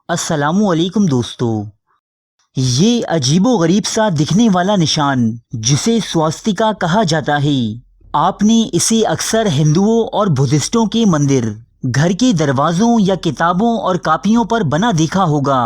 السلام علیکم دوستو، یہ عجیب و غریب سا دکھنے والا نشان جسے سواستیکا کہا جاتا ہے، آپ نے اسے اکثر ہندوؤں اور بدھسٹوں کے مندر، گھر کے دروازوں یا کتابوں اور کاپیوں پر بنا دیکھا ہوگا۔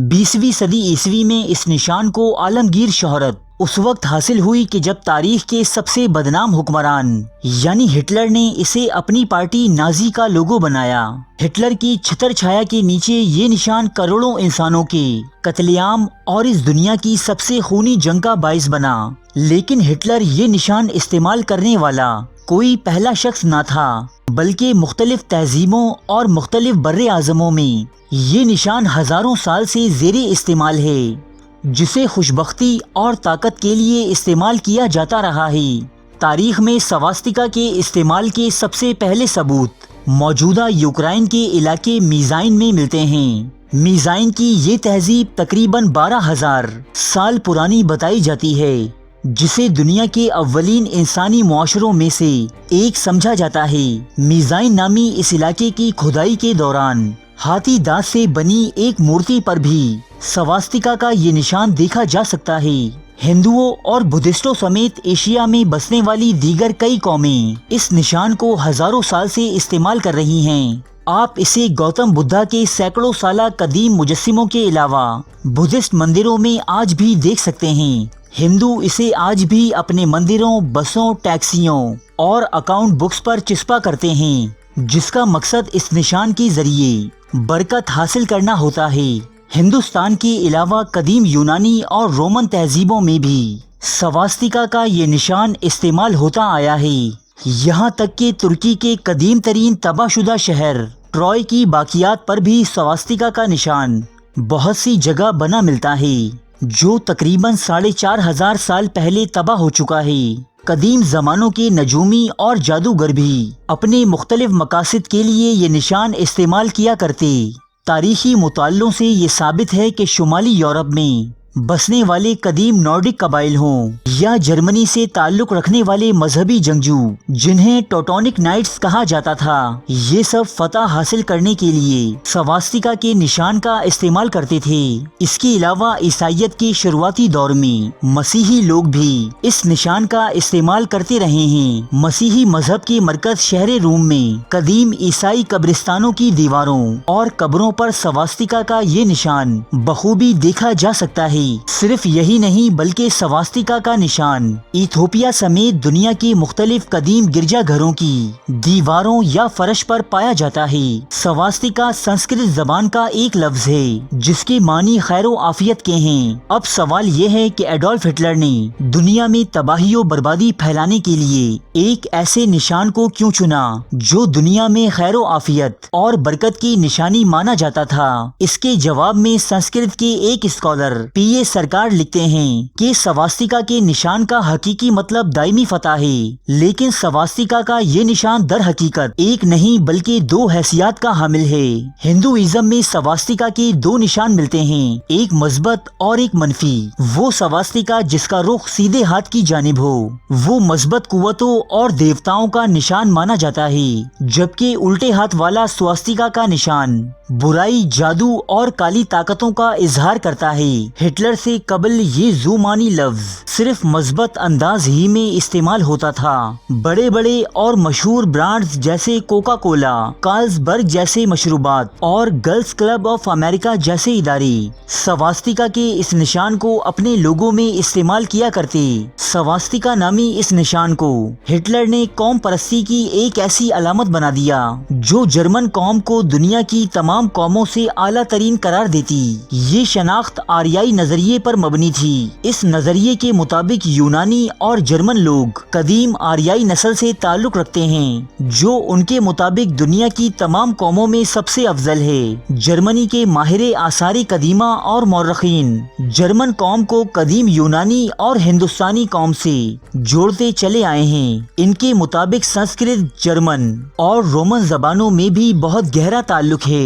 20ویں صدی عیسوی میں اس نشان کو عالمگیر شہرت اس وقت حاصل ہوئی کہ جب تاریخ کے سب سے بدنام حکمران یعنی ہٹلر نے اسے اپنی پارٹی نازی کا لوگو بنایا۔ ہٹلر کی چھتر چھایا کے نیچے یہ نشان کروڑوں انسانوں کے قتل عام اور اس دنیا کی سب سے خونی جنگ کا باعث بنا، لیکن ہٹلر یہ نشان استعمال کرنے والا کوئی پہلا شخص نہ تھا، بلکہ مختلف تہذیبوں اور مختلف براعظموں میں یہ نشان ہزاروں سال سے زیر استعمال ہے، جسے خوشبختی اور طاقت کے لیے استعمال کیا جاتا رہا ہے۔ تاریخ میں سواستیکا کے استعمال کے سب سے پہلے ثبوت موجودہ یوکرائن کے علاقے میزائن میں ملتے ہیں۔ میزائن کی یہ تہذیب تقریباً 12,000 سال پرانی بتائی جاتی ہے، جسے دنیا کے اولین انسانی معاشروں میں سے ایک سمجھا جاتا ہے۔ میزائن نامی اس علاقے کی کھدائی کے دوران ہاتھی دانت سے بنی ایک مورتی پر بھی سواستیکا کا یہ نشان دیکھا جا سکتا ہے۔ ہندوؤں اور بدھسٹوں سمیت ایشیا میں بسنے والی دیگر کئی قومیں اس نشان کو ہزاروں سال سے استعمال کر رہی ہیں۔ آپ اسے گوتم بدھا کے سینکڑوں سالہ قدیم مجسموں کے علاوہ بدھسٹ مندروں میں آج بھی دیکھ سکتے ہیں۔ ہندو اسے آج بھی اپنے مندروں، بسوں، ٹیکسیوں اور اکاؤنٹ بکس پر چسپاں کرتے ہیں، جس کا مقصد اس نشان کے ذریعے برکت حاصل کرنا ہوتا ہے۔ ہندوستان کے علاوہ قدیم یونانی اور رومن تہذیبوں میں بھی سواستیکا کا یہ نشان استعمال ہوتا آیا ہے، یہاں تک کہ ترکی کے قدیم ترین تباہ شدہ شہر ٹروائے کی باقیات پر بھی سواستیکا کا نشان بہت سی جگہ بنا ملتا ہے، جو تقریباً 4,500 سال پہلے تباہ ہو چکا ہے۔ قدیم زمانوں کے نجومی اور جادوگر بھی اپنے مختلف مقاصد کے لیے یہ نشان استعمال کیا کرتے۔ تاریخی مطالعوں سے یہ ثابت ہے کہ شمالی یورپ میں بسنے والے قدیم نارڈک قبائل ہوں یا جرمنی سے تعلق رکھنے والے مذہبی جنگجو جنہیں ٹوٹونک نائٹس کہا جاتا تھا، یہ سب فتح حاصل کرنے کے لیے سواستیکا کے نشان کا استعمال کرتے تھے۔ اس کے علاوہ عیسائیت کے شروعاتی دور میں مسیحی لوگ بھی اس نشان کا استعمال کرتے رہے ہیں۔ مسیحی مذہب کے مرکز شہر روم میں قدیم عیسائی قبرستانوں کی دیواروں اور قبروں پر سواستیکا کا یہ نشان بخوبی دیکھا جا سکتا ہے۔ صرف یہی نہیں بلکہ سواستیکا کا نشان ایتھوپیا سمیت دنیا کے مختلف قدیم گرجا گھروں کی دیواروں یا فرش پر پایا جاتا ہے۔ سواستیکا سنسکرت زبان کا ایک لفظ ہے جس کے معنی خیر و عافیت کے ہیں۔ اب سوال یہ ہے کہ ایڈولف ہٹلر نے دنیا میں تباہی و بربادی پھیلانے کے لیے ایک ایسے نشان کو کیوں چنا جو دنیا میں خیر و عافیت اور برکت کی نشانی مانا جاتا تھا؟ اس کے جواب میں سنسکرت کے ایک اسکالر پی اے سرکار لکھتے ہیں کہ سواستیکا کے نشان کا حقیقی مطلب دائمی فتح ہے، لیکن سواستیکا کا یہ نشان در حقیقت ایک نہیں بلکہ 2 حیثیات کا حامل ہے۔ ہندوازم میں سواستیکا کے 2 نشان ملتے ہیں، ایک مثبت اور ایک منفی۔ وہ سواستیکا جس کا رخ سیدھے ہاتھ کی جانب ہو وہ مثبت قوتوں اور دیوتاؤں کا نشان مانا جاتا ہے، جبکہ الٹے ہاتھ والا سواستیکا کا نشان برائی، جادو اور کالی طاقتوں کا اظہار کرتا ہے۔ ہٹلر سے قبل یہ زومانی لفظ صرف مثبت انداز ہی میں استعمال ہوتا تھا۔ بڑے بڑے اور مشہور برانڈز جیسے کوکا کولا، کارلسبرگ جیسے مشروبات اور گرلز کلب آف امریکہ جیسے ادارے سواستیکا کے اس نشان کو اپنے لوگوں میں استعمال کیا کرتے۔ سواستیکا نامی اس نشان کو ہٹلر نے قوم پرستی کی ایک ایسی علامت بنا دیا جو جرمن قوم کو دنیا کی تمام قوموں سے اعلیٰ ترین قرار دیتی۔ یہ شناخت آریائی نظریے پر مبنی تھی۔ اس نظریے کے مطابق یونانی اور جرمن لوگ قدیم آریائی نسل سے تعلق رکھتے ہیں جو ان کے مطابق دنیا کی تمام قوموں میں سب سے افضل ہے۔ جرمنی کے ماہر آثار قدیمہ اور مورخین جرمن قوم کو قدیم یونانی اور ہندوستانی قوم سے جوڑتے چلے آئے ہیں۔ ان کے مطابق سنسکرت، جرمن اور رومن زبانوں میں بھی بہت گہرا تعلق ہے۔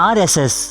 RSS।